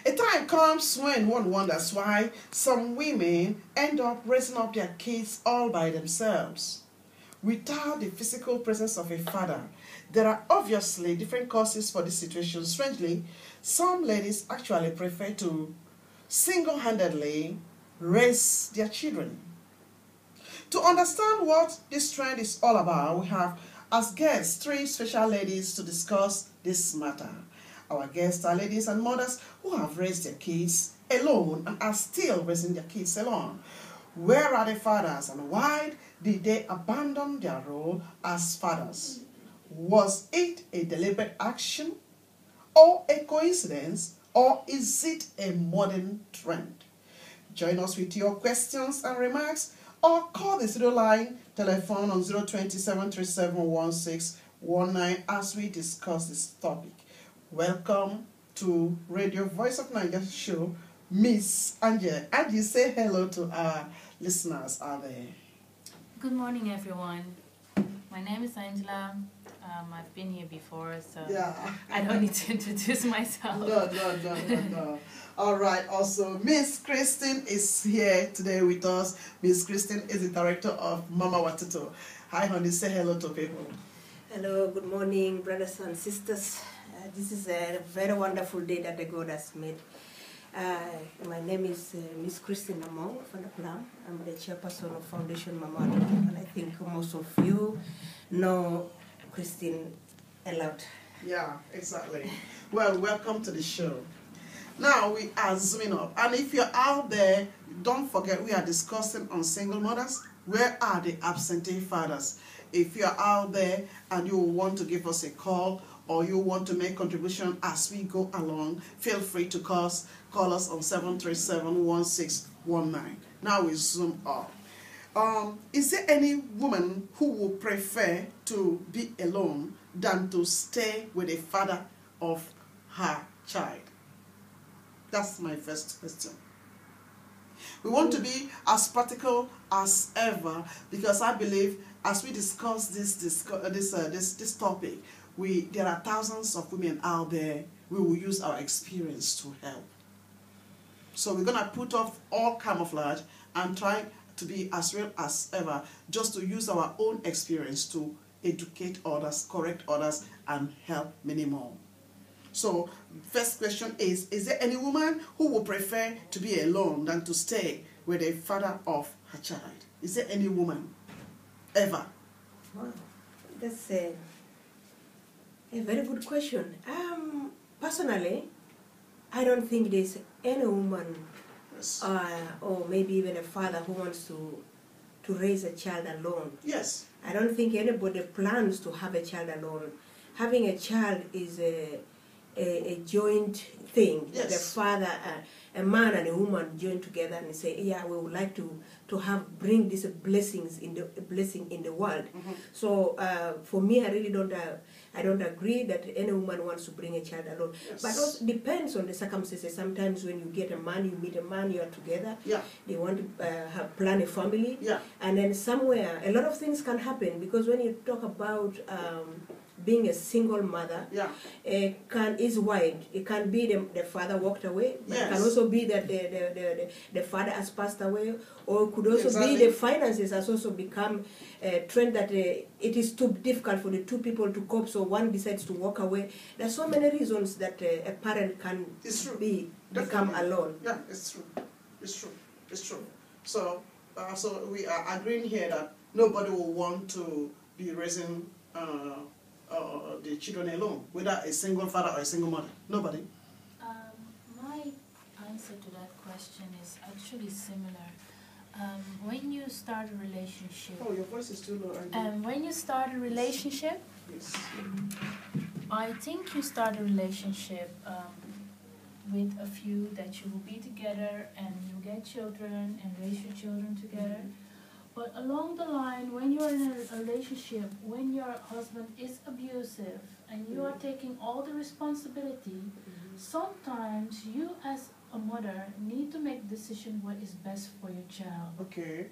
A time comes when one wonders why some women end up raising up their kids all by themselves, without the physical presence of a father. There are obviously different causes for this situation. Strangely, some ladies actually prefer to single-handedly raise their children. To understand what this trend is all about, we have as guests 3 special ladies to discuss this matter. Our guests are ladies and mothers who have raised their kids alone and are still raising their kids alone. Where are the fathers and why did they abandon their role as fathers? Was it a deliberate action or a coincidence, or is it a modern trend? Join us with your questions and remarks or call the studio line telephone on 020-737-1619 as we discuss this topic. Welcome to Radio Voice of Nigeria show, Miss Angela. And you say hello to our listeners out there. Good morning, everyone. My name is Angela. I've been here before, so yeah. I don't need to introduce myself. No. All right. Also, Miss Christine is here today with us. Miss Christine is the director of Mama Watuto. Hi, honey. Say hello to people. Hello. Good morning, brothers and sisters. This is a very wonderful day that the God has made. My name is Miss Christine Among from the Plum. I'm the chairperson of Foundation Mama Watuto, and I think most of you know Christine a lot. Yeah, exactly. Well, welcome to the show. Now we are zooming up, and if you're out there, don't forget we are discussing on single mothers. Where are the absentee fathers? If you're out there and you want to give us a call or you want to make contribution as we go along, feel free to call us on 737-1619. Now we zoom up. Is there any woman who would prefer to be alone than to stay with a father of her child? That's my first question. We want to be as practical as ever because I believe as we discuss this topic, there are thousands of women out there. We will use our experience to help. So we're gonna put off all camouflage and try to be as real as ever, just to use our own experience to educate others, correct others, and help many more. So, first question is there any woman who would prefer to be alone than to stay with a father of her child? Is there any woman ever? Wow, that's a very good question. Personally, I don't think there's any woman or maybe even a father who wants to raise a child alone. Yes. I don't think anybody plans to have a child alone. Having a child is a joint thing. Yes. The father, a man and a woman join together and say, yeah, we would like to bring these blessing in the world. Mm-hmm. So for me, I really don't agree that any woman wants to bring a child alone. Yes. But also depends on the circumstances. Sometimes when you get a man, you meet a man, you are together. Yeah. They want to plan a family. Yeah. And then somewhere, a lot of things can happen because when you talk about being a single mother, yeah, is wide. It can be the father walked away, but yes, it can also be that the father has passed away, or it could also exactly, be the finances has also become a trend that it is too difficult for the two people to cope, so one decides to walk away. There's so many reasons that a parent can become alone. Yeah, it's true. It's true. So we are agreeing here that nobody will want to be raising the children alone, whether a single father or a single mother. Nobody. My answer to that question is actually similar. When you start a relationship... Oh, your voice is too low. When you start a relationship, yes, I think you start a relationship with a few that you will be together and you get children and raise your children together. But along the line, when you're in a relationship, when your husband is abusive and you are taking all the responsibility, sometimes you as a mother need to make a decision what is best for your child. Okay.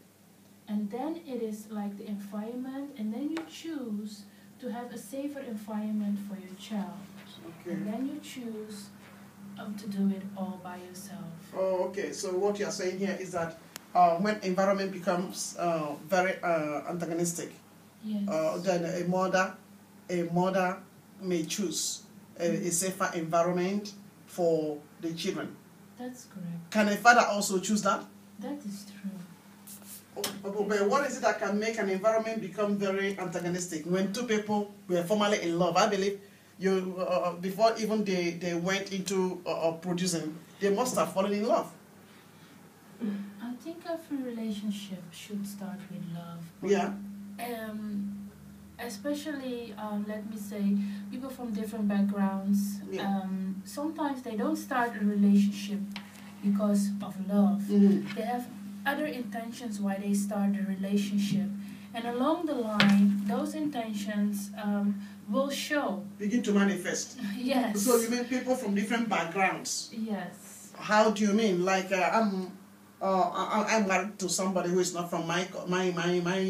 And then it is like the environment, and then you choose to have a safer environment for your child. Okay. And then you choose to do it all by yourself. Oh, okay. So what you are saying here is that when environment becomes very antagonistic, Yes. then a mother may choose a safer environment for the children. That's correct. Can a father also choose that? That is true. But what is it that can make an environment become very antagonistic? When two people were formerly in love, I believe you before even they went into producing, they must have fallen in love. I think every relationship should start with love. Yeah. Especially, let me say, people from different backgrounds. Yeah. Sometimes they don't start a relationship because of love. Mm-hmm. They have other intentions why they start a relationship, and along the line, those intentions will show. Begin to manifest. Yes. So you mean people from different backgrounds? Yes. How do you mean? Like I'm married to somebody who is not from my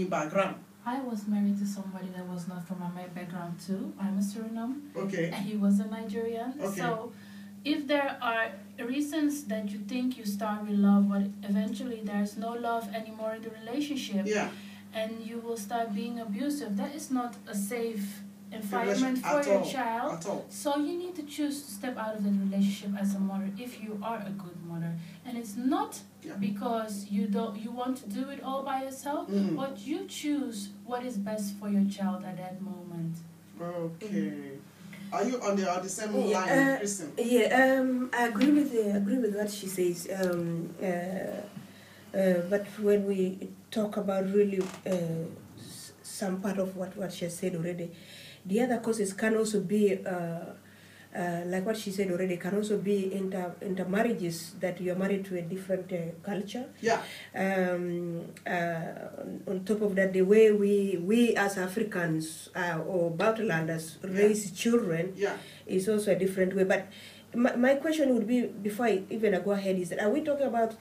background. I was married to somebody that was not from my background too. I'm a Suriname. Okay. And he was a Nigerian. Okay. So if there are reasons that you think you start with love, but eventually there's no love anymore in the relationship, Yeah. and you will start being abusive, that is not a safe environment for At your all. child. At all. So you need to choose to step out of the relationship as a mother if you are a good mother. And it's not because you want to do it all by yourself, but you choose what is best for your child at that moment. Okay. Are you on the same line, Kristen? Yeah, I agree with what she says. But when we talk about really some part of what she has said already, the other causes can also be like what she said already, can also be intermarriages, that you are married to a different culture. Yeah. On top of that, the way we as Africans or Bouterlanders raise children is also a different way. But my question would be, before I go ahead, is that are we talking about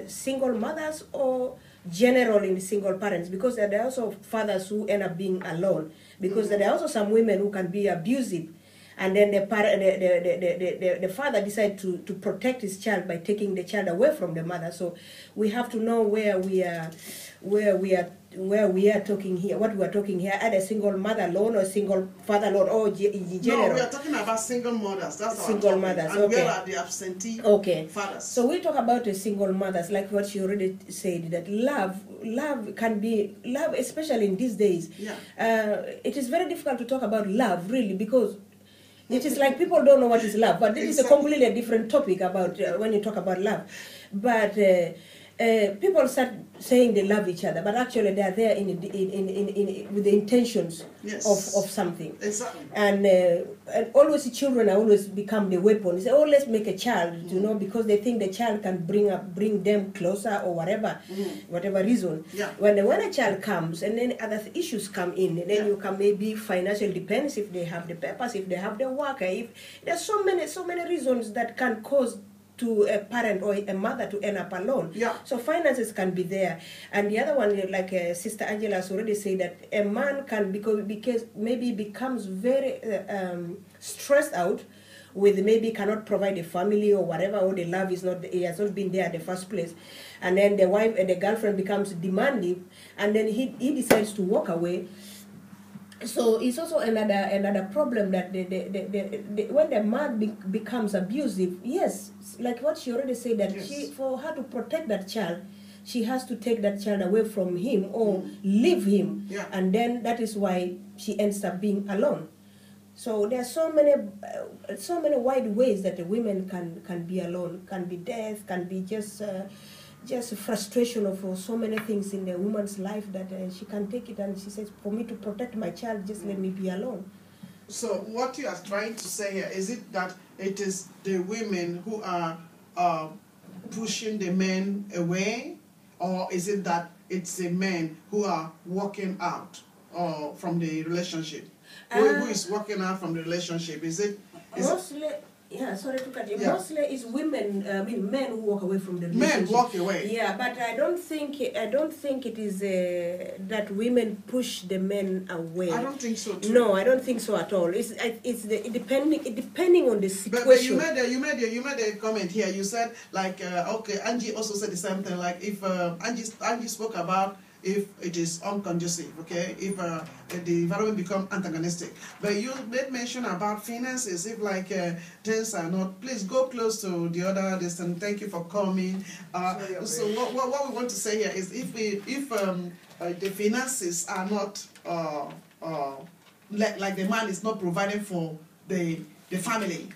single mothers or generally single parents? Because there are also fathers who end up being alone. Because there are also some women who can be abusive, and then the father decides to protect his child by taking the child away from the mother. So we have to know where we are talking here, what we are talking here, either single mother alone or single father alone, or in general. No, we are talking about single mothers. That's our single topic. mothers. And okay. where are the absentee fathers? So we talk about the single mothers, like what she already said, that love can be love, especially in these days. Yeah. It is very difficult to talk about love, really, because it is like people don't know what is love. But this is a completely different topic about when you talk about love. But people start saying they love each other, but actually they are there with the intentions of something. Exactly. And always children always become the weapon. They say, oh, let's make a child, because they think the child can bring them closer or whatever reason. Yeah. When a child comes, and then other issues come in, and then you can maybe financial depends if they have the papers, if they have the worker, if there's so many reasons that can cause to a parent or a mother to end up alone. Yeah. So finances can be there. And the other one, like Sister Angela has already said, that a man can, because maybe becomes very stressed out with maybe cannot provide a family or whatever, or the love is not, he has not been there at the first place. And then the wife and the girlfriend becomes demanding, and then he decides to walk away. So it's also another problem that when the man becomes abusive, yes, like what she already said, that for her to protect that child, she has to take that child away from him or leave him, and then that is why she ends up being alone. So there are so many wide ways that the women can be alone, can be death, can be just frustration of so many things in the woman's life that she can take it, and she says, for me to protect my child, just let me be alone. So what you are trying to say here, is it that it is the women who are pushing the men away, or is it that it's the men who are walking out from the relationship? Who is walking out from the relationship? Is it? Mostly, Yeah, sorry to cut you. Yeah. Mostly it's women, men who walk away from the relationship. Men walk away. Yeah, but I don't think it is that women push the men away. I don't think so too. No, I don't think so at all. Depending on the situation. But you made a comment here. You said like okay, Angie also said the same thing. Like if Angie spoke about if it is unconducive, okay, if the environment become antagonistic. But you made mention about finances. If like things are not, please go close to the other distance. Thank you for coming. So what we want to say here is if the finances are not like the man is not providing for the family,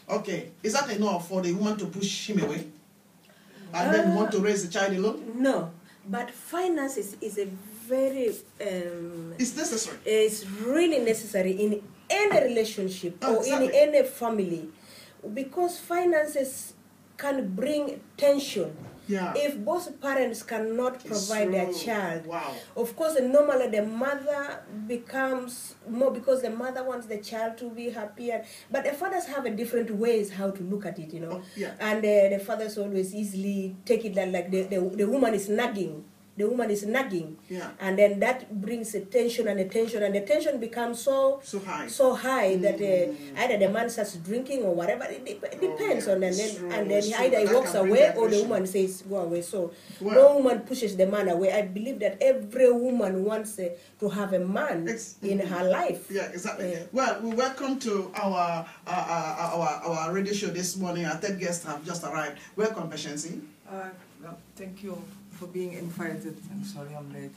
okay, is that enough for the woman to push him away and then want to raise the child alone? No. But finances is a very... it's necessary. It's really necessary in any relationship or exactly. in any family. Because finances can bring tension. Yeah. If both parents cannot provide their child. Wow. Of course, normally the mother becomes more because the mother wants the child to be happier. But the fathers have a different ways how to look at it, you know. Oh, yeah. And the fathers always easily take it like the woman is nagging. The woman is nagging, yeah. And then that brings a tension, and the tension becomes so high that either the man starts drinking or whatever. It depends on, and then either he walks away or the woman says go away. So no woman pushes the man away. I believe that every woman wants to have a man in her life. Yeah, exactly. Well, we welcome to our radio show this morning. Our third guests have just arrived. Welcome, Absentee. Thank you for being invited. I'm sorry I'm late.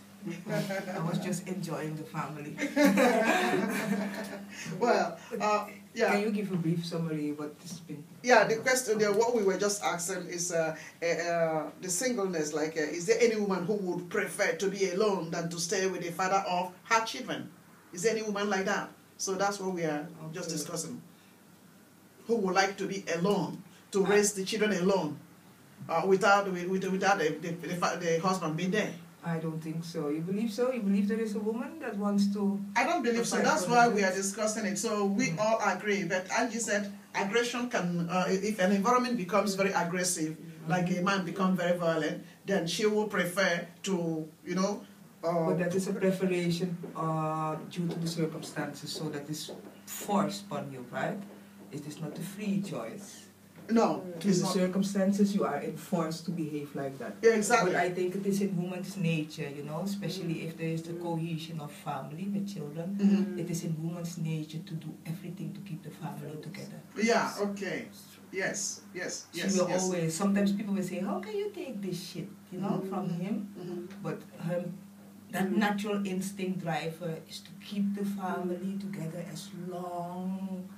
I was just enjoying the family. Well, yeah. Can you give a brief summary what this been? Yeah, the question there, what we were just asking is the singleness. Like, is there any woman who would prefer to be alone than to stay with the father of her children? Is there any woman like that? So that's what we are just discussing. Who would like to be alone, to raise the children alone? Without the husband being there. I don't think so. You believe so? You believe there is a woman that wants to... I don't believe so. That's why we are discussing it. So we all agree. But Angie said aggression can, if an environment becomes very aggressive, like a man becomes very violent, then she will prefer to, you know... but that is a preparation due to the circumstances, so that is forced upon you, right? It is not a free choice. No, to the circumstances you are enforced to behave like that. Yeah, exactly. But I think it is in woman's nature, you know, especially if there is the cohesion of family with children. It is in woman's nature to do everything to keep the family together. Yeah, okay. Yes. She will always, sometimes people will say, how can you take this shit, you know, from him? But that natural instinct driver is to keep the family together as long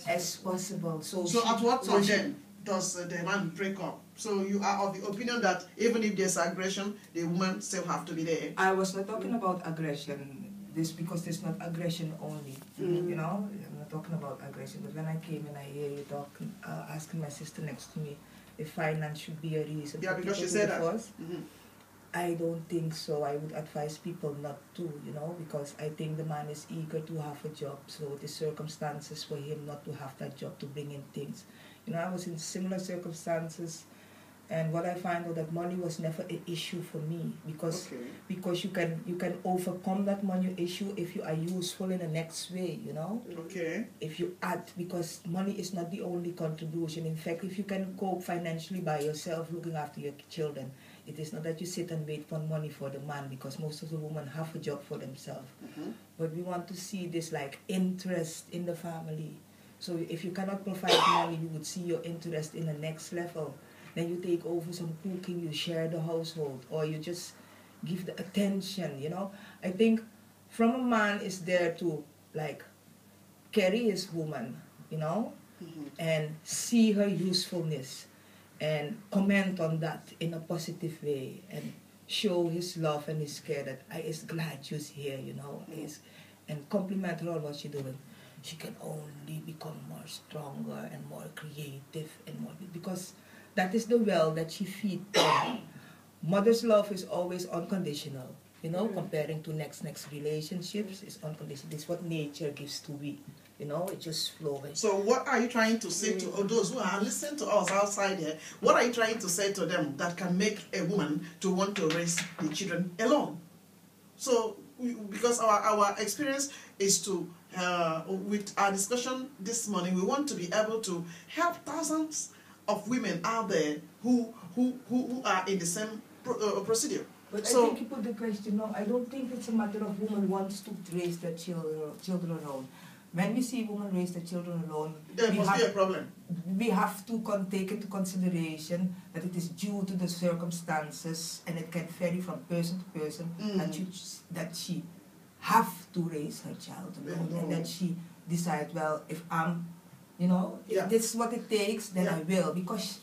as possible. So at what time then does the man break up? So you are of the opinion that even if there's aggression, the woman still have to be there? I was not talking about aggression. Because there's not aggression only. You know, I'm not talking about aggression. But when I came and I hear you talking, asking my sister next to me if finance should be a reason. Yeah, because she said that. I don't think so. I would advise people not to, you know, because I think the man is eager to have a job. So the circumstances for him not to have that job to bring in things. You know, I was in similar circumstances, and what I find out that money was never an issue for me because you can overcome that money issue if you are useful in the next way, you know. Okay. If you add, because money is not the only contribution. In fact, if you can cope financially by yourself, looking after your children. It is not that you sit and wait for money for the man, because most of the women have a job for themselves. But we want to see this like interest in the family. So if you cannot provide money, you would see your interest in the next level. Then you take over some cooking, you share the household, or you just give the attention, you know. I think from a man is there to like carry his woman, you know, and see her usefulness. And comment on that in a positive way and show his love and his care that I is glad you're here, you know, and compliment her on what she's doing. She can only become more stronger and more creative and more, because that is the well that she feeds on. Mother's love is always unconditional, you know, comparing to next relationships is unconditional. This is what nature gives to we. You know, it's just flowing. So what are you trying to say to those who are listening to us outside here? What are you trying to say to them that can make a woman to want to raise the children alone? So, because our experience is to, with our discussion this morning, we want to be able to help thousands of women out there who are in the same procedure. But So, I think you put the question, no, I don't think it's a matter of woman wants to raise their children alone. When we see women raise their children alone, there must be a problem. We have to take into consideration that it is due to the circumstances, and it can vary from person to person, that she have to raise her child alone, and that she decides, well, if I'm, if this is what it takes, then I will, because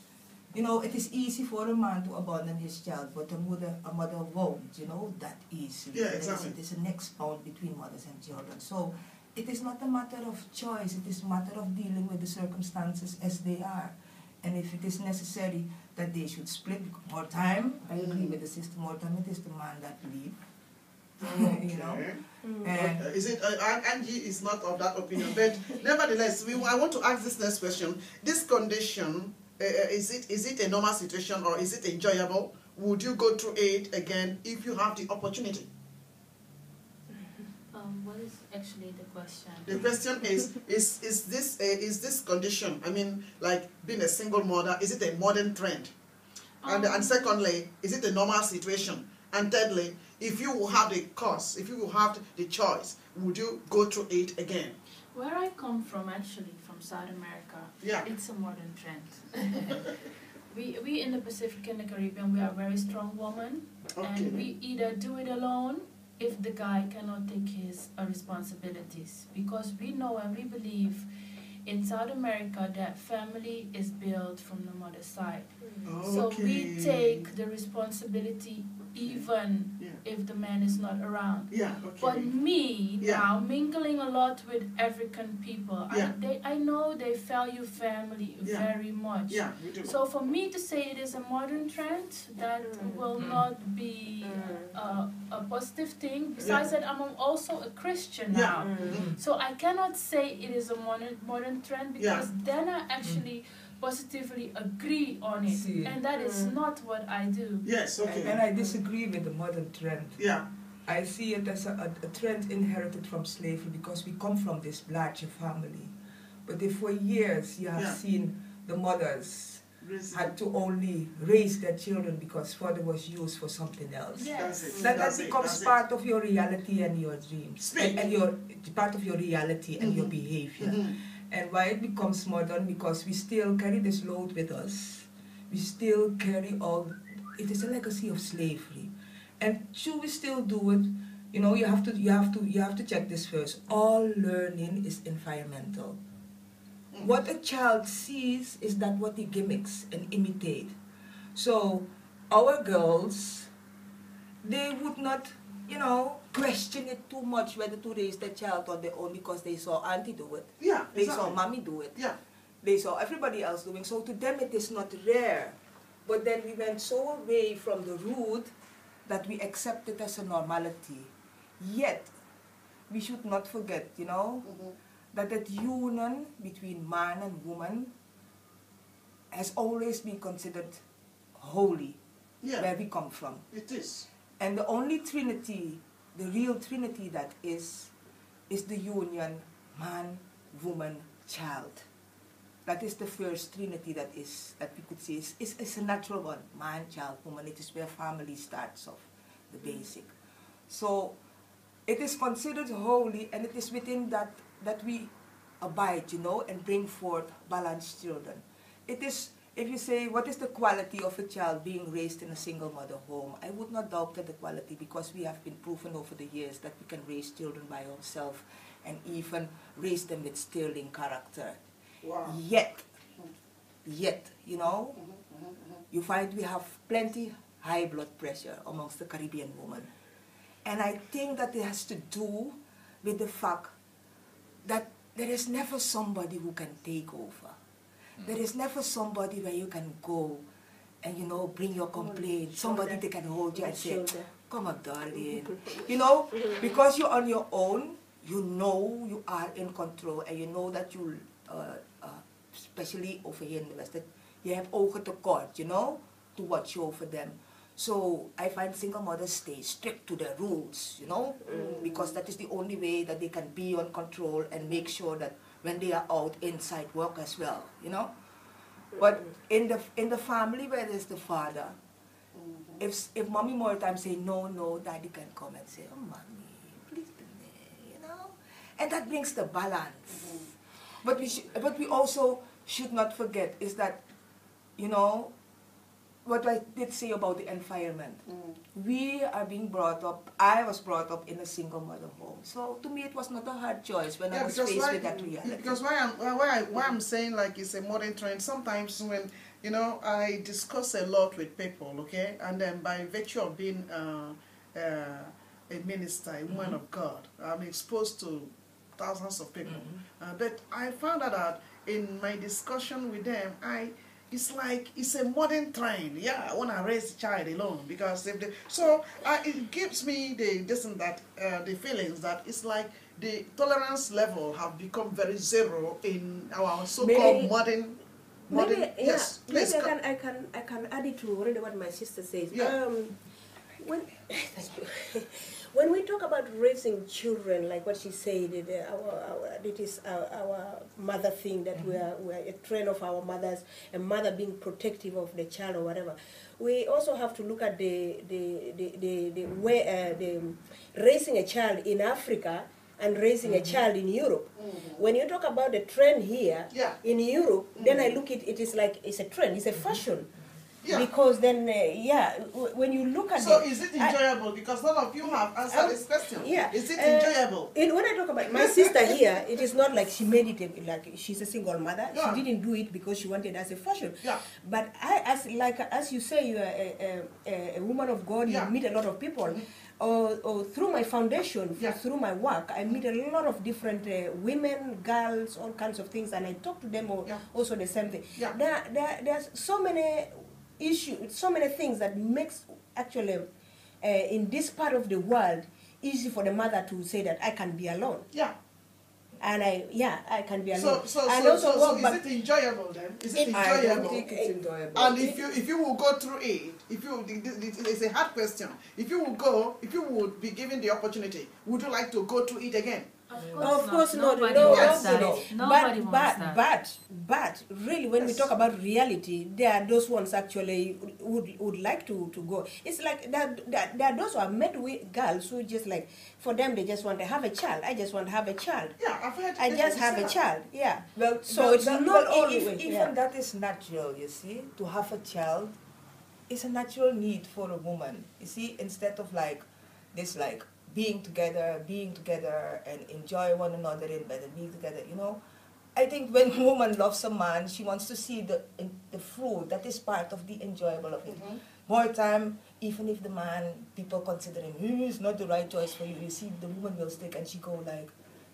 it is easy for a man to abandon his child, but a mother won't, that easily. Yeah, exactly. There's a next bound between mothers and children. So it is not a matter of choice, it is a matter of dealing with the circumstances as they are. And if it is necessary that they should split more time, I agree with the sister, more time, it is the man that leave. And Is it Angie is not of that opinion, but nevertheless, I want to ask this next question. This condition, is it a normal situation or is it enjoyable? Would you go through it again if you have the opportunity? What is actually the question? The question is this condition, I mean, like being a single mother, is it a modern trend? And secondly, is it a normal situation? And thirdly, if you will have the course, if you will have the choice, would you go through it again? Where I come from, actually, from South America, it's a modern trend. we in the Pacific and the Caribbean, we are very strong women, and we either do it alone if the guy cannot take his responsibilities, because we know and we believe in South America that family is built from the mother's side. So we take the responsibility even if the man is not around. But me, now, mingling a lot with African people, I know they value family very much. We do. So for me to say it is a modern trend, that will not be a positive thing. Besides that, I'm also a Christian now. So I cannot say it is a modern trend, because then I actually positively agree on it, and that is not what I do. Yes, okay. And I disagree with the modern trend. Yeah. I see it as a trend inherited from slavery, because we come from this larger family. But if for years you have seen the mothers had to only raise their children because father was used for something else. Yes. That becomes part of your reality and your dreams. And your part of your reality and your behavior. And why it becomes modern, because we still carry this load with us. We still carry it is a legacy of slavery. And should we still do it? You have to check this first. All learning is environmental. What a child sees is that what he gimmicks and imitate. So our girls, they would not, question it too much whether to raise their child on their own, because they saw auntie do it. They saw mommy do it. They saw everybody else doing. So to them it is not rare. But then we went so away from the root that we accept it as a normality. Yet, we should not forget, that union between man and woman has always been considered holy, where we come from. It is. And the only trinity, the real trinity that is the union man, woman, child. That is the first trinity that we could say is a natural one. Man, child, woman. It is where family starts off, the basic. So it is considered holy, and it is within that we abide, and bring forth balanced children. It is, if you say, what is the quality of a child being raised in a single mother home? I would not doubt the quality, because we have been proven over the years that we can raise children by ourselves and even raise them with sterling character. Wow. Yet, you find we have plenty high blood pressure amongst the Caribbean women. And I think that it has to do with the fact that there is never somebody who can take over. There is never somebody where you can go and, bring your complaint. Somebody that can hold you and say, come on, darling. Because you're on your own, you know you are in control and you know that you, especially over here in the West, that you have ogen tekort, you know, to watch over them. So I find single mothers stay strict to their rules, you know, because that is the only way that they can be on control and make sure that when they are out inside work as well, you know. But in the family where there's the father, if mommy more time say no, daddy can come and say, oh mommy, please be there, you know, and that brings the balance. But we also should not forget is that, you know, what I did say about the environment. We are being brought up, I was brought up in a single mother home. So to me it was not a hard choice when I was faced with that reality. Because why I'm saying like it's a modern trend, sometimes when, you know, I discuss a lot with people, okay, and then by virtue of being a minister, a woman of God, I'm exposed to thousands of people. But I found out that in my discussion with them, it's like it's a modern trend. Yeah, I want to raise the child alone because if it gives me the feelings that it's like the tolerance level have become very zero in our so-called modern. Yes, please. Maybe I can add it to already what my sister says. Yeah. When we talk about raising children, like what she said, it is our mother thing that we are a trend of our mothers, a mother being protective of the child or whatever. We also have to look at the raising a child in Africa and raising a child in Europe. When you talk about the trend here in Europe, then I look at it is like it's a trend, it's a fashion. Yeah. Because then, when you look at so is it enjoyable? Because none of you have answered this question. Yeah. Is it enjoyable? When I talk about my sister here, it is not like she made it like she's a single mother. Yeah. She didn't do it because she wanted as a fashion. Yeah. But as you say, you are a woman of God. You meet a lot of people. Or through my foundation, through my work, I meet a lot of different women, girls, all kinds of things, and I talk to them also the same thing. Yeah. There's so many issues, so many things that makes actually in this part of the world easy for the mother to say that I can be alone. Yeah. And I can be alone. So is it enjoyable then? Is it enjoyable? I don't think it's enjoyable. And if you will go through it, it's a hard question. If you would be given the opportunity, would you like to go through it again? Of course not. Nobody wants that. But really, when we talk about reality, there are those ones actually would like to go. It's like that. There are those who are met with girls who just like, for them they just want to have a child. I just want to have a child. Yeah, I've heard. I just have a child. Yeah. Well, so it's not always even that is natural. You see, to have a child is a natural need for a woman. You see, instead of like this like being together and enjoy one another in bed and being together, you know. I think when a woman loves a man, she wants to see the fruit. That is part of the enjoyable of it. More time, even if the man, people considering is not the right choice for you, you see the woman will stick and she go like,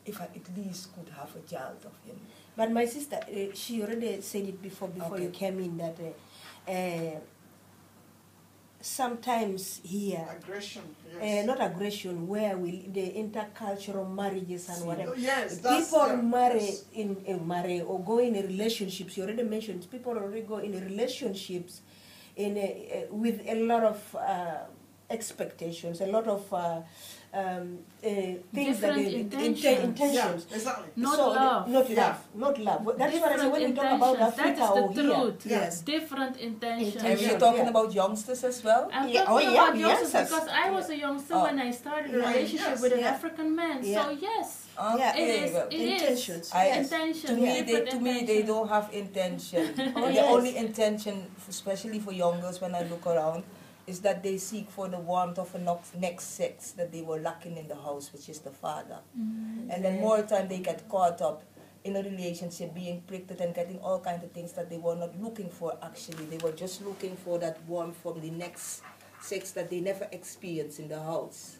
if I at least could have a child of him. But my sister, she already said it before you came in that sometimes here aggression, not aggression, where the intercultural marriages and whatever. Yes, people marry or go in relationships. You already mentioned people already go in relationships with a lot of expectations, a lot of things that intentions. Yeah, exactly. Not love. Not love. That's what I say when we talk about Africa that is the truth. Here. Yes. Different intentions. And we're talking about youngsters as well? I'm talking about youngsters because I was a youngster when I started a relationship with an African man. So yes. It intentions. Intention. To me, they don't have intention. The only intention, especially for young girls, when I look around, is that they seek for the warmth of a next sex that they were lacking in the house, which is the father. And then more time they get caught up in a relationship, being pricked and getting all kinds of things that they were not looking for actually. They were just looking for that warmth from the next sex that they never experienced in the house.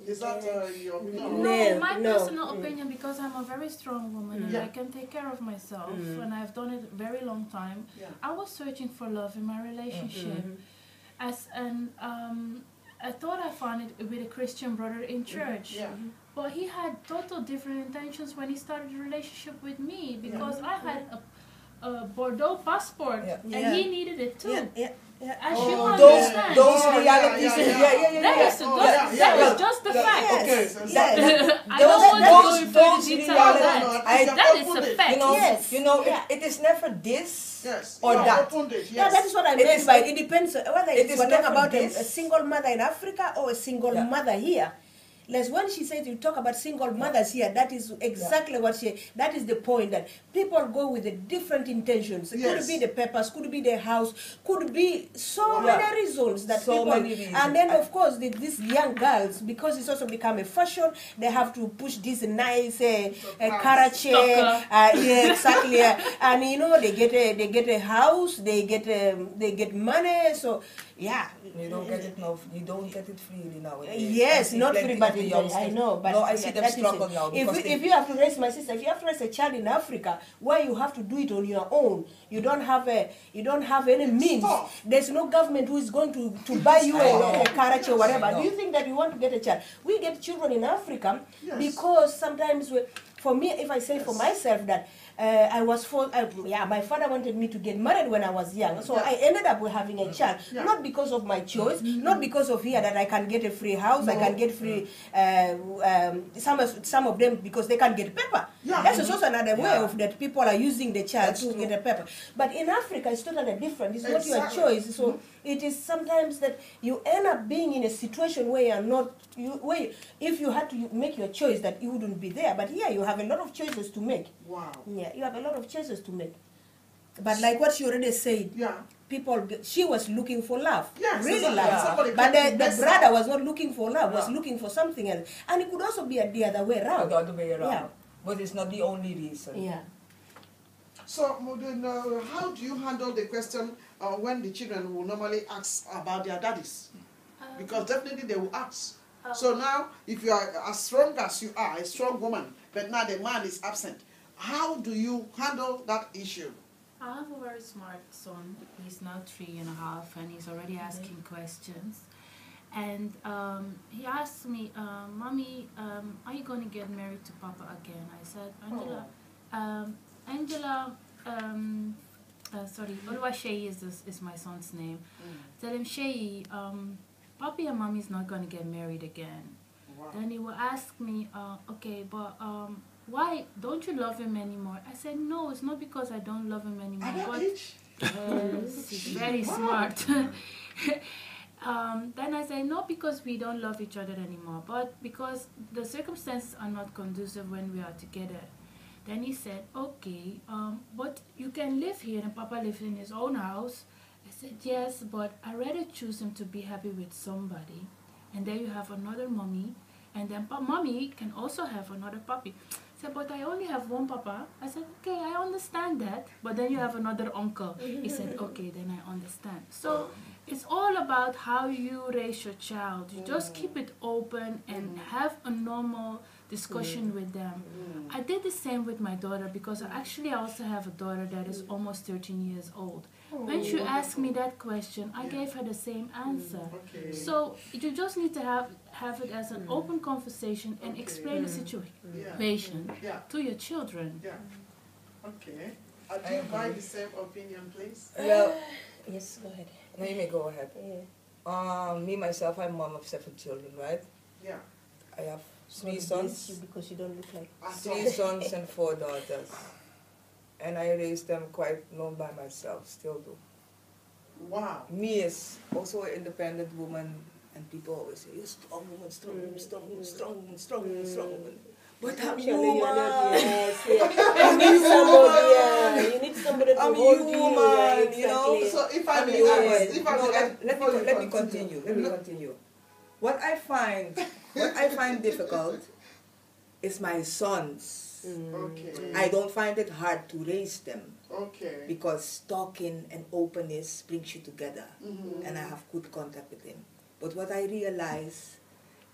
Is that your opinion? No, my personal opinion, because I'm a very strong woman and I can take care of myself and I've done it a very long time. I was searching for love in my relationship. I thought I found it with a Christian brother in church. But he had total different intentions when he started a relationship with me because I had a Bordeaux passport and he needed it too. As you understand. Those realities. That is just the fact. Okay. I don't want to go into detail on that. That is a fact. You know, it is never this or that. Yeah, that is what I meant by it depends whether it it's is talking about a this. single mother in Africa or a single mother here. Like when she says you talk about single mothers here, that is exactly what that is the point, that people go with the different intentions. It could be the purpose, could be the house, could be so many reasons that people, and then of course these young girls, because it's also become a fashion, they have to push this nice karache, exactly, and you know they get a house, they get money, so you don't get it now. You don't get it freely now. Yes, not free, but I know. But no, I see them struggle now. If you have to raise, my sister, if you have to raise a child in Africa, where you have to do it on your own, you don't have any means. There's no government who is going to buy you a karachi or whatever. Do you think that you want to get a child? We get children in Africa because sometimes for me, if I say for myself that I was my father wanted me to get married when I was young, so I ended up with having a child, not because of my choice, not because of here that I can get a free house, I can get free, some of them because they can get paper. That's also another way of that people are using the child to get a paper. But in Africa, it's totally different. It's not your choice. So it is sometimes that you end up being in a situation where you're not, if you had to make your choice, that you wouldn't be there. But here you have a lot of choices to make. Wow. Yeah, you have a lot of choices to make. But like what she already said, she was looking for love, really love. But the brother was not looking for love, was looking for something else. And it could also be the other way around. The other way around. Yeah. But it's not the only reason. Yeah. So, how do you handle the question when the children will normally ask about their daddies? Because definitely they will ask. So now, if you are as strong as you are, a strong woman, but now the man is absent, how do you handle that issue? I have a very smart son. He's now 3.5 and he's already asking questions. And he asked me, Mommy, are you going to get married to Papa again? I said, Angela, Oluwaseyi is my son's name. Tell him, Sheyi, Papi and Mommy is not going to get married again. Wow. Then he will ask me, okay, but why don't you love him anymore? I said, no, it's not because I don't love him anymore. But he's very smart. Then I said, not because we don't love each other anymore, but because the circumstances are not conducive when we are together. Then he said, okay, but you can live here and Papa lives in his own house. I said, yes, but I'd rather choose him to be happy with somebody. And then you have another mommy, and then mommy can also have another puppy. I said, but I only have one papa. I said, okay, I understand that, but then you have another uncle. He said, okay, then I understand. So it's all about how you raise your child. You just keep it open and have a normal discussion with them. I did the same with my daughter because I also have a daughter that is almost 13 years old. When she asked me that question, I gave her the same answer. So you just need to have it as an open conversation and explain the situation to your children. Okay. Do you buy the same opinion, please? Well, yes, go ahead. No, you may go ahead. Me, myself, I'm mom of 7 children, right? Yeah. I have 3 sons. Because you don't look like 3 sons and 4 daughters. And I raised them quite long by myself, still do. Wow. Me is also an independent woman, and people always say, you're strong woman, strong woman, strong woman, strong woman, strong woman, strong woman. But I'm human. You need somebody to hold you. You know. So if I may ask, let me continue. What I find difficult is my sons. Okay. I don't find it hard to raise them. Okay. Because talking and openness brings you together, and I have good contact with him. But what I realize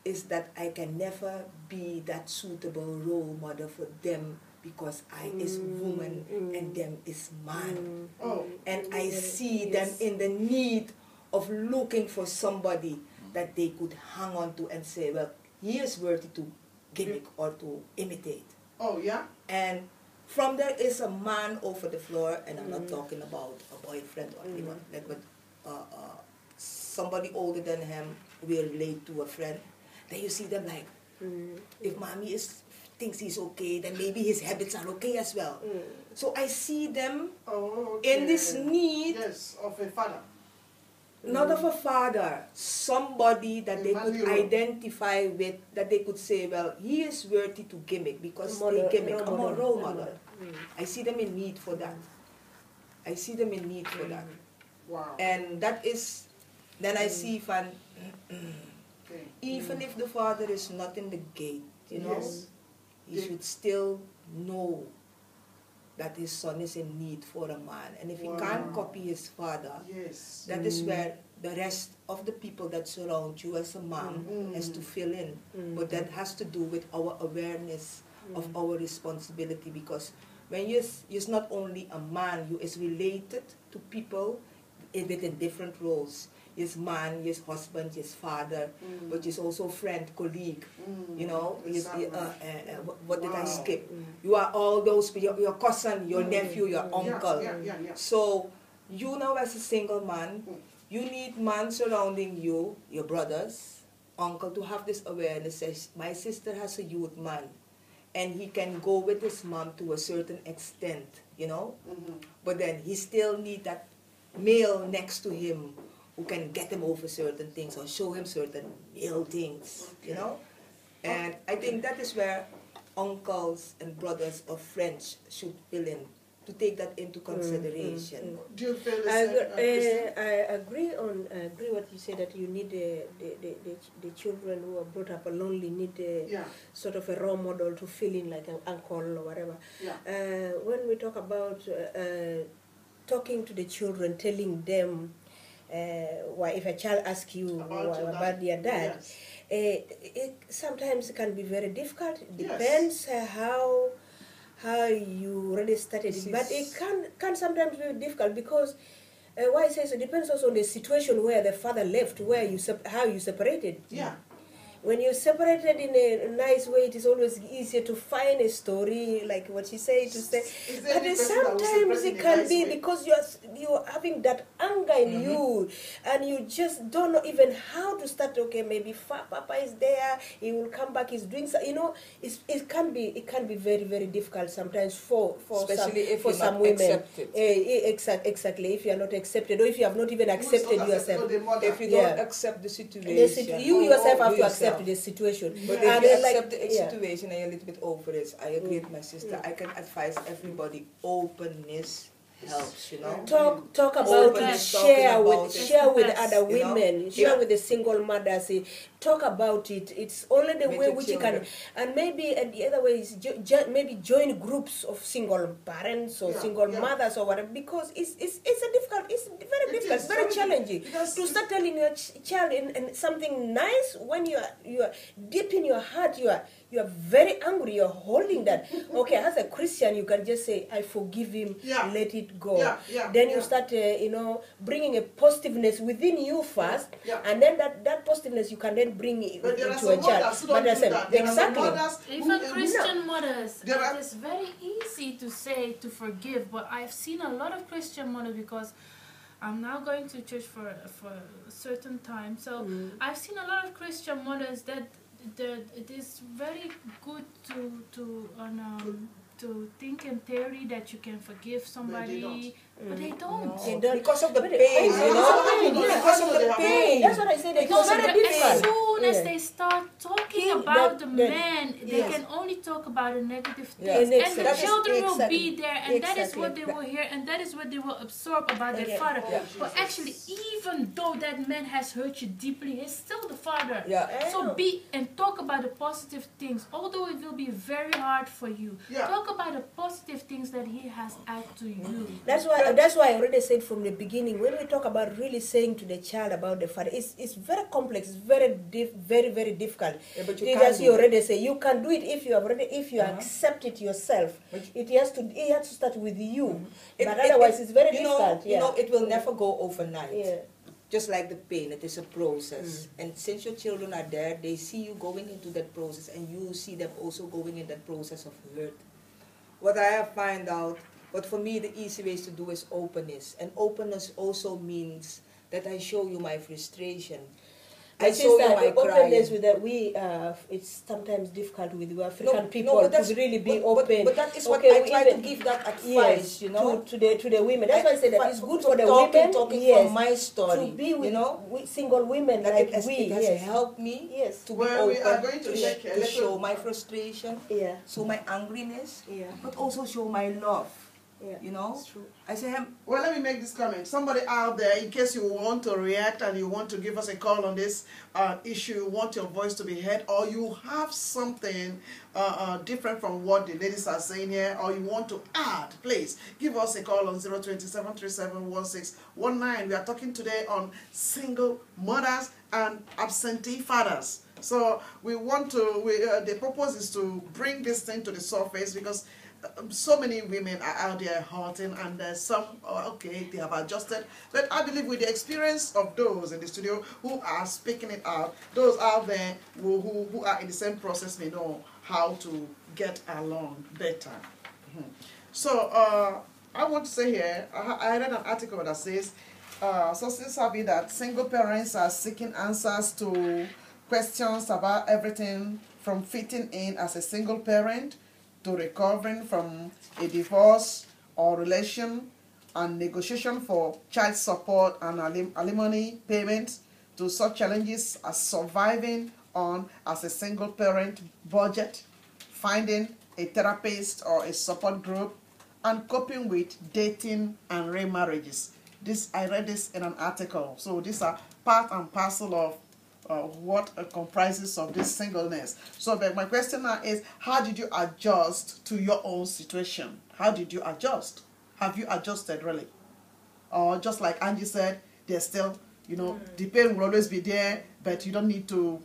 is that I can never be that suitable role model for them because I is woman and them is man. And I see them in the need of looking for somebody that they could hang on to and say, well, he is worthy to gimmick or to imitate. Oh, yeah? And from there is a man over the floor, and I'm not talking about a boyfriend or anyone, but somebody older than him will relate to a friend. Then you see them like, if mommy thinks he's okay, then maybe his habits are okay as well. So I see them in this need, yes, of a father. not of a father, somebody that they could identify with, that they could say, well, he is worthy to gimmick because they gimmick, a role model. I see them in need for that. I see them in need for that. Wow. And that is, then I see Van, even if the father is not in the gate, you know, he should still know that his son is in need for a man. And if he can't copy his father, that is where the rest of the people that surround you as a man has to fill in. But that has to do with our awareness of our responsibility, because when you're not only a man, you is related to people within different roles. His man, his husband, his father, but he's also friend, colleague, you know, what did I skip? You are all those, your cousin, your nephew, your uncle. So you now as a single man, you need man surrounding you, your brothers, uncle, to have this awareness. Says, my sister has a youth man, and he can go with his mom to a certain extent, you know, but then he still need that male next to him who can get him over certain things or show him certain male things, you know? And I think that is where uncles and brothers or friends should fill in, to take that into consideration. Do you feel the same, I agree what you say, that you need the children who are brought up lonely need sort of a role model to fill in, like an uncle or whatever. When we talk about talking to the children, telling them, why if a child asks you about their dad, it sometimes can be very difficult. It depends how you really started it, but it can sometimes be difficult, because why I say so, it depends also on the situation where the father left, where how you separated. When you're separated in a nice way, it is always easier to find a story, like what she said, to say. But sometimes it can be because you're having that anger in you, and you just don't know even how to start. Okay, maybe Papa is there, he will come back, he's doing so. You know, it can be very, very difficult sometimes for some women. Exactly. If you are not accepted, or if you have not even accepted yourself. If you don't accept the situation, you yourself have to accept the situation. But if you accept the situation and you're a little bit over it, I agree with my sister. I can advise everybody, openness helps, you know. Talk about it, share with other women, share with the single mothers. Talk about it. It's only the way which you can, and maybe the other way is maybe join groups of single parents or single mothers or whatever, because it's very difficult, it's very challenging to start telling your child in something nice when you are deep in your heart, you are very angry, you're holding that. Okay, as a Christian, you can just say, I forgive him, let it go. Then you start, bringing a positiveness within you first, and then that positiveness you can then bring it into a child. But exactly. Even Christian mothers, it is very easy to say to forgive, but I've seen a lot of Christian mothers, because I'm now going to church for a certain time. So I've seen a lot of Christian mothers that it is very good to think in theory that you can forgive somebody, but they don't. Because of the pain, because of the pain. That's what I said. Because as soon as they start talking about the man, they can only talk about the negative things, and the children will be there, and that is what they will hear, and that is what they will absorb about their father. But actually, even though that man has hurt you deeply, he's still the father. So be and talk about the positive things, although it will be very hard for you. Talk about the positive things that he has added to you. That's why I already said from the beginning, when we talk about really saying to the child about the father, it's very complex, it's very very difficult. But as you already say, you can do it if you accept it yourself. It has to start with you. But otherwise, it's very difficult. It will never go overnight. just like the pain, it is a process. And since your children are there, they see you going into that process, and you see them also going in that process of hurt. What I have found out, but for me the easy ways to do is openness. And openness also means that I show you my frustration. I It's show you that my the openness crying. with that it's sometimes difficult with African people but that's- to really be but- open. But that is what Okay, I we try to even- give that advice, Yes, you know. to the women. That's why I say that it's good for the talking women. from my story, to be with, you know. with single women That like it has, we. it has Yes, helped me yes, to be Well, we are open, going to to, take a to little- show my frustration, yeah, show my angriness, yeah, but also show my love. yeah. You know, It's true. I say, Well, let me make this comment. Somebody out there, in case you want to react and you want to give us a call on this issue, you want your voice to be heard, or you have something different from what the ladies are saying here, or you want to add, please give us a call on 027371619. We are talking today on single mothers and absentee fathers. So we want to, the purpose is to bring this thing to the surface, because so many women are out there hurting, and there's some, okay, they have adjusted. But I believe with the experience of those in the studio who are speaking it out, those out there who are in the same process may know how to get along better. So I want to say here, I read an article that says, sources have it that single parents are seeking answers to questions about everything from fitting in as a single parent to recovering from a divorce or relation, and negotiation for child support and alimony payments, to such challenges as surviving on as a single parent budget, finding a therapist or a support group, and coping with dating and remarriages. I read this in an article. So these are part and parcel of what comprises of this singleness. So but my question now is, how did you adjust to your own situation? How did you adjust? Have you adjusted really? Or just like Angie said, there's still, you know, the pain will always be there, but you don't need to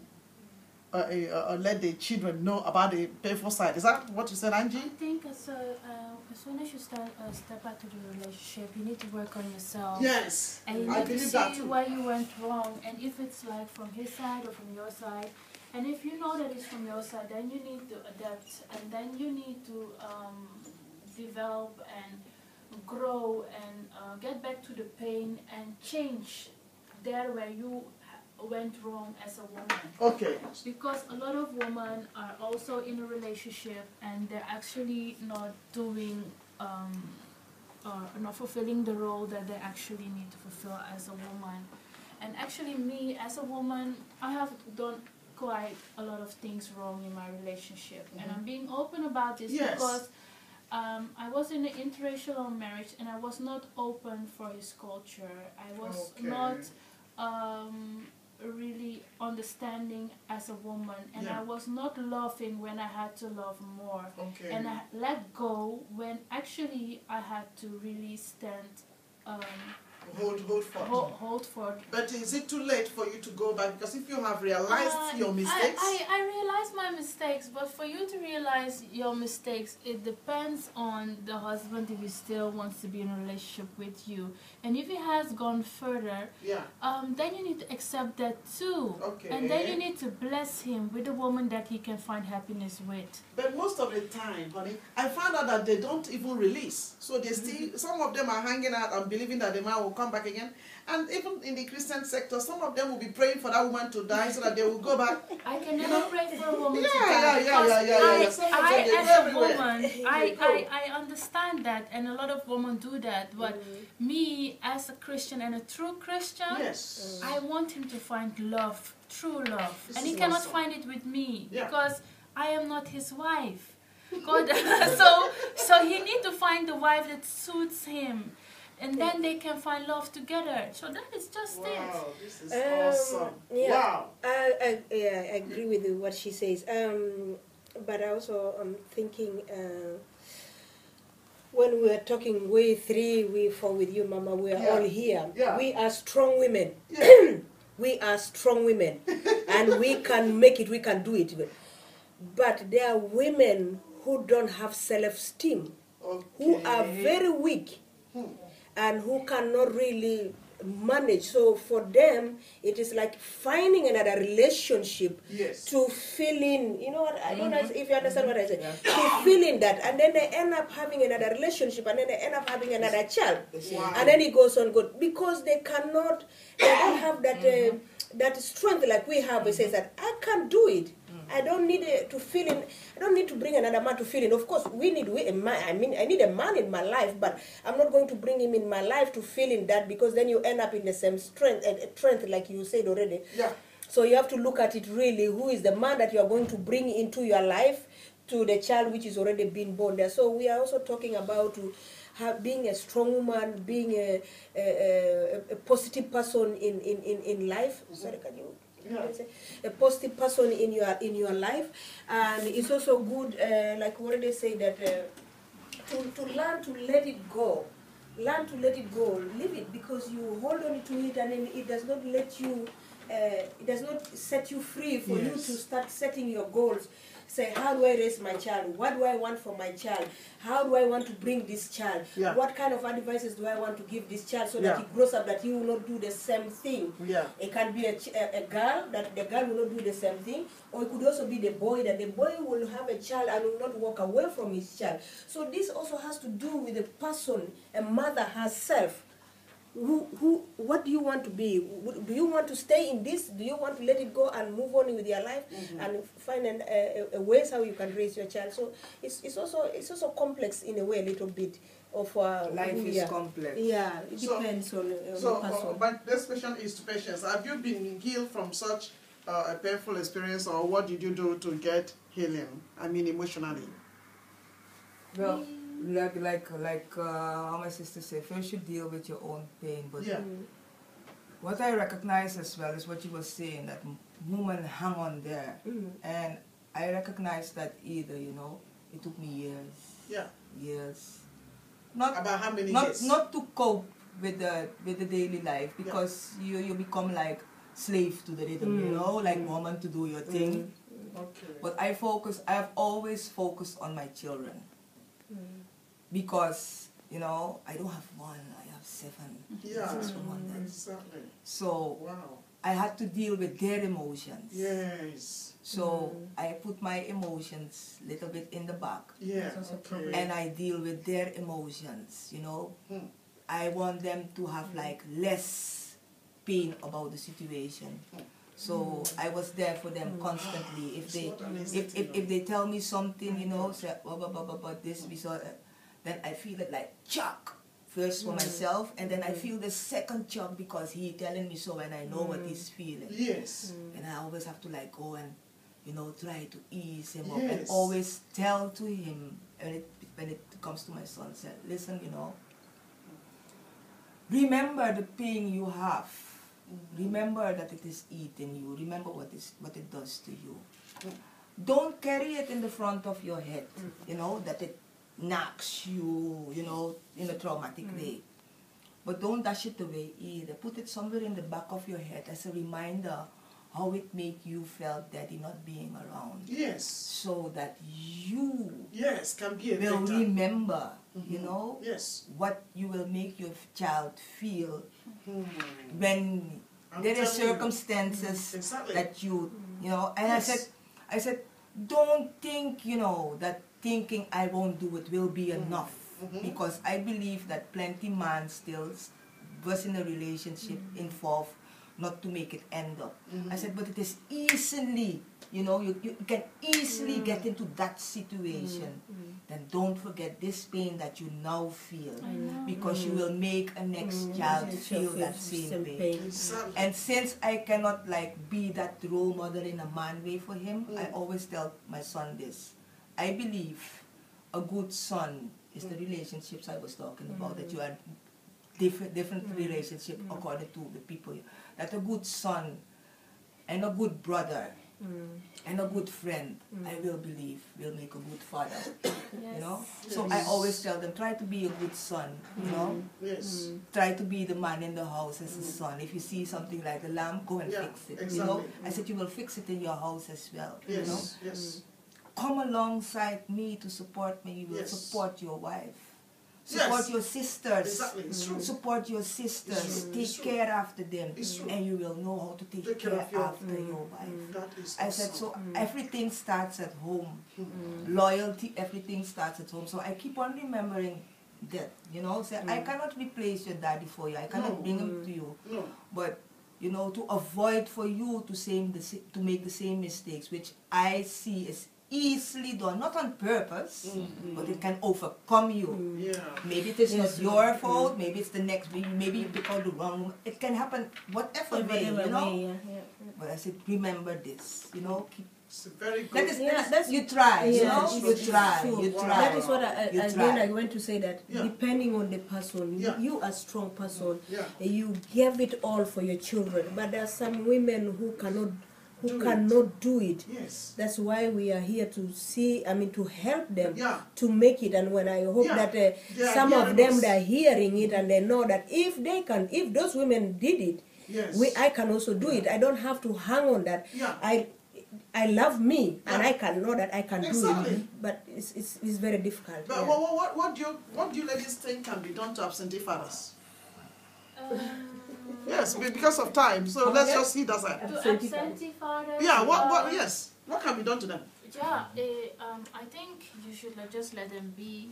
let the children know about the painful side. Is that what you said, Angie? I think as soon as you step out to the relationship, you need to work on yourself. Yes, And you I need to believe that see too. where you went wrong, and if it's like from his side or from your side. And if you know that it's from your side, then you need to adapt, and then you need to develop and grow and get back to the pain and change there where you went wrong as a woman. Okay. Because a lot of women are also in a relationship and they're actually not doing not fulfilling the role that they actually need to fulfill as a woman. And actually me as a woman, I have done quite a lot of things wrong in my relationship. And I'm being open about this because I was in an interracial marriage and I was not open for his culture. I was not really understanding as a woman, and I was not loving when I had to love more. And I let go when actually I had to really stand hold for. But is it too late for you to go back? Because if you have realized your mistakes, I realized my mistakes, but for you to realize your mistakes, it depends on the husband if he still wants to be in a relationship with you. And if he has gone further, then you need to accept that too. And then you need to bless him with a woman that he can find happiness with. But most of the time, honey, I found out that they don't even release. So they still, some of them are hanging out and believing that the man will come back again. And even in the Christian sector, some of them will be praying for that woman to die so that they will go back. I can never pray for a woman to die. I, as a woman, I understand that, and a lot of women do that. But me, as a Christian and a true Christian, I want him to find love, true love. And he cannot find it with me because I am not his wife. God, so he need to find the wife that suits him. And then they can find love together. So that is just it. Wow, this is awesome. Yeah, wow. I agree with what she says. But I also am thinking, when we are talking, we 3, we 4 with you, Mama, we are all here. We are strong women. We are strong women. And we can make it, we can do it. But there are women who don't have self-esteem, who are very weak. And who cannot really manage. So for them, it is like finding another relationship Yes. to fill in. You know what? I don't know if you understand what I said. Yeah. To fill in that, and then they end up having another relationship, and then they end up having another child, Wow. and then it goes on good because they cannot. They don't have that that strength like we have. It says that I can't do it. I don't need to fill in. I don't need to bring another man to fill in. Of course, we need a man. I mean, I need a man in my life, but I'm not going to bring him in my life to fill in that because then you end up in the same strength like you said already. Yeah. So you have to look at it really. Who is the man that you are going to bring into your life to the child which is already been born there? So we are also talking about being a strong woman, being a positive person in life. Sorry, can you? Yeah. A positive person in your life, and it's also good, like what they say, that to learn to let it go, leave it, because you hold on to it and then it does not let you, it does not set you free for you to start setting your goals. Say, how do I raise my child? What do I want for my child? How do I want to bring this child? Yeah. What kind of advices do I want to give this child so that he grows up, that he will not do the same thing? Yeah. It can be a girl, that the girl will not do the same thing, or it could also be the boy, that the boy will have a child and will not walk away from his child. So this also has to do with the person, a mother herself. What do you want to be? Do you want to stay in this? Do you want to let it go and move on with your life and find a ways how you can raise your child? So it's also complex in a way, a little bit of Life is complex. Yeah, it depends on the person. But this question is to Patience. Have you been healed from such a painful experience, or what did you do to get healing? I mean, emotionally. Well, like how my sister said, first you deal with your own pain. But what I recognize as well is what you were saying, that woman hang on there. And I recognize that either, it took me years. Yeah. Years. Not about how many not, years? Not to cope with the daily life, because you become like slave to the rhythm, like woman to do your thing. Okay. But I have always focused on my children. Because, I don't have one, I have 7. Yeah, 6 for one. exactly. So, Wow. I had to deal with their emotions. Yes. So, I put my emotions a little bit in the back. Yeah, okay. And I deal with their emotions, I want them to have like less pain about the situation. So I was there for them constantly. If they tell me something, say about this, then I feel it like shock first for myself, and then I feel the second shock because he telling me so, and I know what he's feeling. Yes. And I always have to like go and try to ease him up, Yes. and always tell to him when it comes to my son, say, listen, remember the pain you have. Remember that it is eating you. Remember what it does to you. Don't carry it in the front of your head, that it knocks you, in a traumatic way. But don't dash it away either. Put it somewhere in the back of your head as a reminder how it made you felt daddy not being around. Yes. So that you can be a will victor. remember, Yes. what you will make your child feel when there are telling you. circumstances Exactly. that and Yes. I said, don't think, that thinking I won't do it will be enough. Because I believe that plenty man still was in a relationship involved not to make it end up. I said, but it is easily, you can easily get into that situation. Then don't forget this pain that you now feel, because you will make a next child feel that same pain. Exactly. And since I cannot be that role model in a man way for him, I always tell my son this. I believe a good son is the relationships I was talking about, that you are different relationship according to the people. That a good son and a good brother and a good friend, I will believe, will make a good father. So I always tell them, try to be a good son, Yes. Try to be the man in the house as a son. If you see something like a lamp, go and fix it. Exactly. I said, you will fix it in your house as well. Yes. Yes. Come alongside me to support me. You will support your wife. Support Yes. your sisters. Exactly, it's true. Support your sisters. It's true, Take it's true. care after them. It's true. And you will know how to take care of your after your wife. That is I said, so awesome. everything starts at home. Loyalty, everything starts at home. So I keep on remembering that, you know, say, I cannot replace your daddy for you. I cannot No. bring him to you. No. But, you know, to avoid for you to make the same mistakes, which I see is easily done, not on purpose, but it can overcome you. Yeah. Maybe it is not your fault, maybe it's the next, maybe you pick out the wrong one. It can happen whatever way, you know. But I said, remember this, you know, keep. It's a very good. That is, Yeah, that's- you try, you Yeah, know, it's you true. try, True. you Wow. try. That is what You again try. I want to say that Yeah. depending on the person, Yeah. you are a strong person, Yeah. you give it all for your children. But there are some women who cannot do it. Yes. That's why we are here to see, to help them Yeah. to make it. And when I hope Yeah. that They are some of hearing them us. they are hearing it and they know that if those women did it, Yes. I can also do it. I don't have to hang on that. Yeah. I love me and Yeah. I can know that I can do Exactly. it. But it's very difficult. But yeah. what do you ladies think can be done to absentee fathers? Yes, because of time. So let's just see that side. To absentee fathers. Yeah. What? Yes. What can be done to them? Yeah, I think you should just let them be.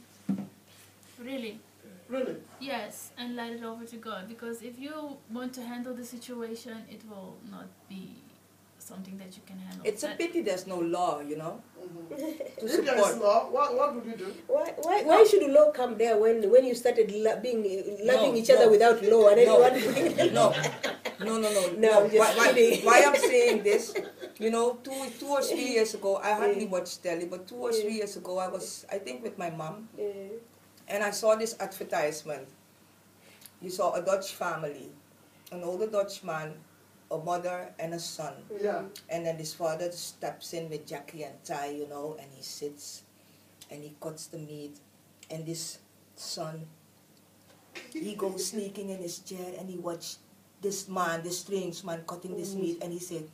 Really. Really? Yes, and let it over to God. Because if you want to handle the situation, it will not be something that you can handle. It's a pity there's no law, you know, to If there is support. law, what would you do? Why should the law come there when you started loving each other no. without law and then No. you want to bring it? No, No, I'm just kidding. why I'm saying this, you know, two or 3 years ago, I hardly watched telly, but 2 or 3 years ago, I was, I think, with my mom, and I saw this advertisement. You saw a Dutch family, an older Dutch man, a mother and a son. Yeah. And then this father steps in with Jackie and tie, you know, and he sits and he cuts the meat. And this son, he goes sneaking in his chair and he watched this strange man cutting this meat, and he said,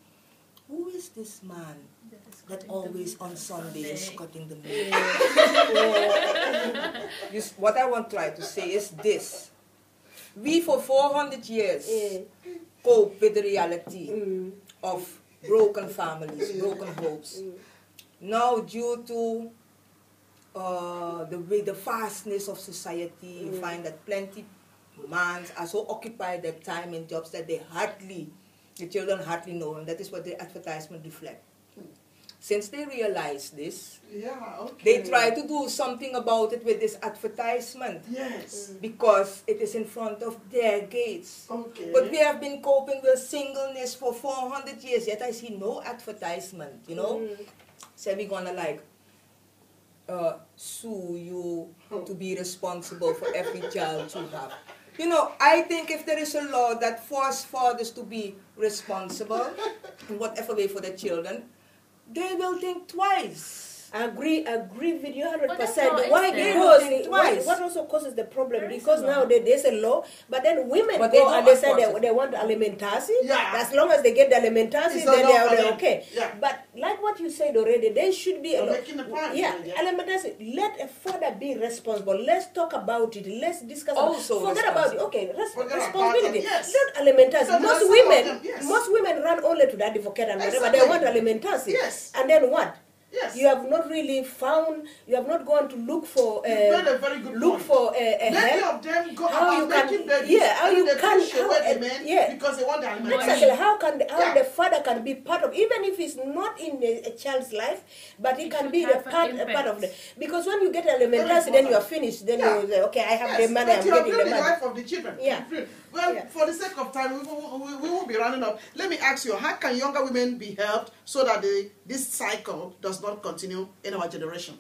who is this man that always on Sunday is cutting the meat? What I want to try to say is this. We for 400 years cope with the reality of broken families, broken hopes. Now, due to the fastness of society, you find that plenty men are so occupied their time in jobs that the children hardly know, and that is what the advertisement reflects. Since they realize this, they try to do something about it with this advertisement. Yes. Because it is in front of their gates. Okay. But we have been coping with singleness for 400 years, yet I see no advertisement, you know. Say we're gonna sue you to be responsible for every child you have. You know, I think if there is a law that forces fathers to be responsible in whatever way for their children, they will think twice. Agree with you 100%. But that's how Why? it's Because there. Twice. what also causes the problem? There is Because a law. now there's a law, but then women But they go don't and they say enforce it. they want alimentasi. Yeah. As long as they get the alimentasi, It's then enough for they're them. okay. Yeah. But like what you said already, there should be a You're law. making a point. Yeah, Yeah. alimentasi. Let a father be responsible. Let's talk about it. Let's discuss. Also Forget about it. responsible. Okay, Forget about responsibility. them, yes. Not alimentasi. So Most that's women, some of them, yes. most women run only to the advocate and whatever. Exactly. They want alimentasi. Yes. And then what? Yes. You have not really found, you have not gone to look for, You made a very good look point. for a Many help. of them go How about you can- making babies. yeah, how and you they can- push away how- the men yeah. because they want the alimentation. Exactly. How Yeah. the father can be part of, even if it's not in a child's life, but it can should be the have an part impact. of the. Because when you get alimentasi, then you are finished. Then Yeah. you say, okay, I have Yes, the money, but I'm you have getting built the the money. life of the children. Yeah. Well, Yeah. for the sake of time, we will be running up. Let me ask you, how can younger women be helped so that this cycle does not continue in our generation?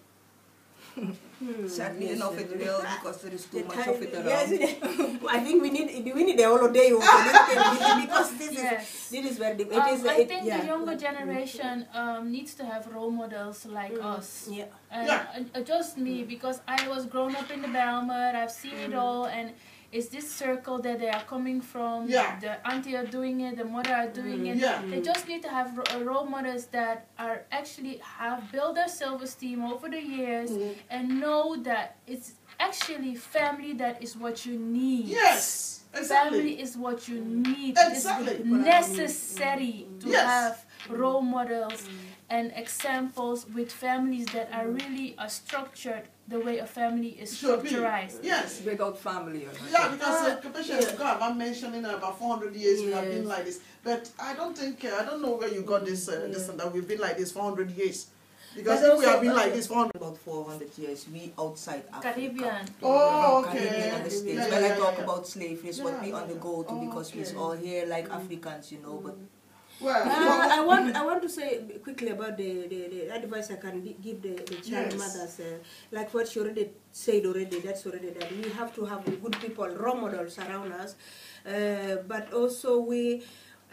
Sadly enough, it will, because there is too much Time- of it around. yes, I think we need the holiday because Yes. this is very difficult. I think the younger generation needs to have role models like us. Yeah. And Yeah. just me, because I was grown up in the Bijlmer, I've seen it all, and it's this circle that they are coming from. Yeah. The auntie are doing it, the mother are doing it. Yeah. They just need to have role models that are actually have built their self-esteem over the years and know that it's actually family that is what you need. Yes, exactly. Family is what you need. Exactly. It's necessary to Yes. have role models and examples with families that are really structured the way a family is Should be. structured. Yes. Without family. Yeah, because I'm mentioning about 400 years we have been like this. But I don't know where you got this that we've been like this for 100 years. Because But if we have been like this for 100 about 400 years, we outside Africa. Caribbean. Oh, okay. Caribbean and the States. Yeah, When yeah, I talk yeah. about slavery, it's what we Yeah. undergo to because we're all here like Africans, you know. But Well, I want to say quickly about the advice I can give the child Yes. mothers. Like what she already said already, that's already that we have to have good people, role models around us. But also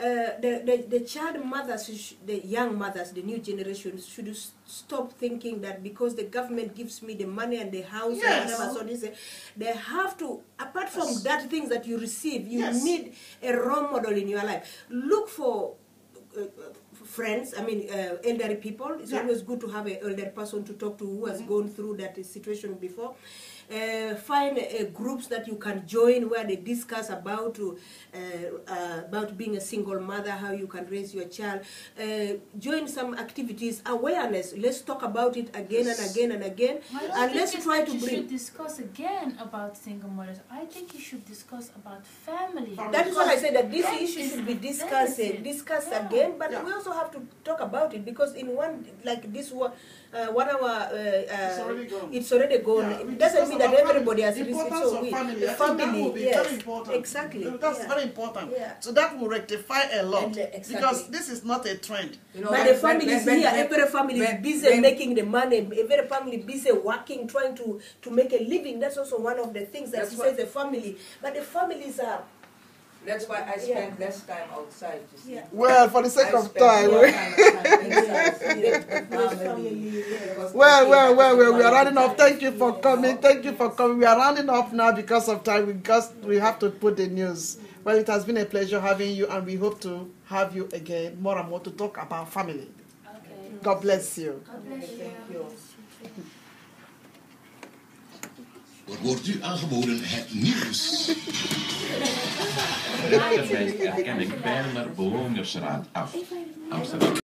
the child mothers, the young mothers, the new generation should stop thinking that because the government gives me the money and the house Yes. and whatever, so they have to, apart from that things that you receive, you Yes. need a role model in your life. Look for friends, elderly people. It's always good to have an elder person to talk to who has gone through that situation before. Find groups that you can join where they discuss about being a single mother, how you can raise your child. Join some activities, awareness. Let's talk about it again and again and again, and let's try to You bring. should discuss again about single mothers. I think you should discuss about family. That is why I said that this That issue is should be discussed Yeah. again. But Yeah. we also have to talk about it because in one like this one, 1 hour, it's already gone. Yeah, we It doesn't discuss mean that about everybody has family. received it. Importance So of we, family. the I think that family, will be yes, very important. exactly. That's yeah. very important. Yeah. So that will rectify a lot. And, exactly. Because this is not a trend. you know, But the family is here. Every family is busy making the money. Every family busy working, trying to make a living. That's also one of the things that That's says the family. But the families are. That's why I spend less time outside. You see. Yeah. Well, for the sake I of spend time. more time inside, Those family. family, yes. Well, we are rounding up. Thank you for coming. Thank you for coming. We are rounding up now because of time, because we have to put the news. Well, it has been a pleasure having you, and we hope to have you again more and more to talk about family. Okay. God bless you. God bless you. Thank you. Wordt u aangeboden het nieuws. Terwijl erkenning Bijler Bewonersraad af. Amsterdam.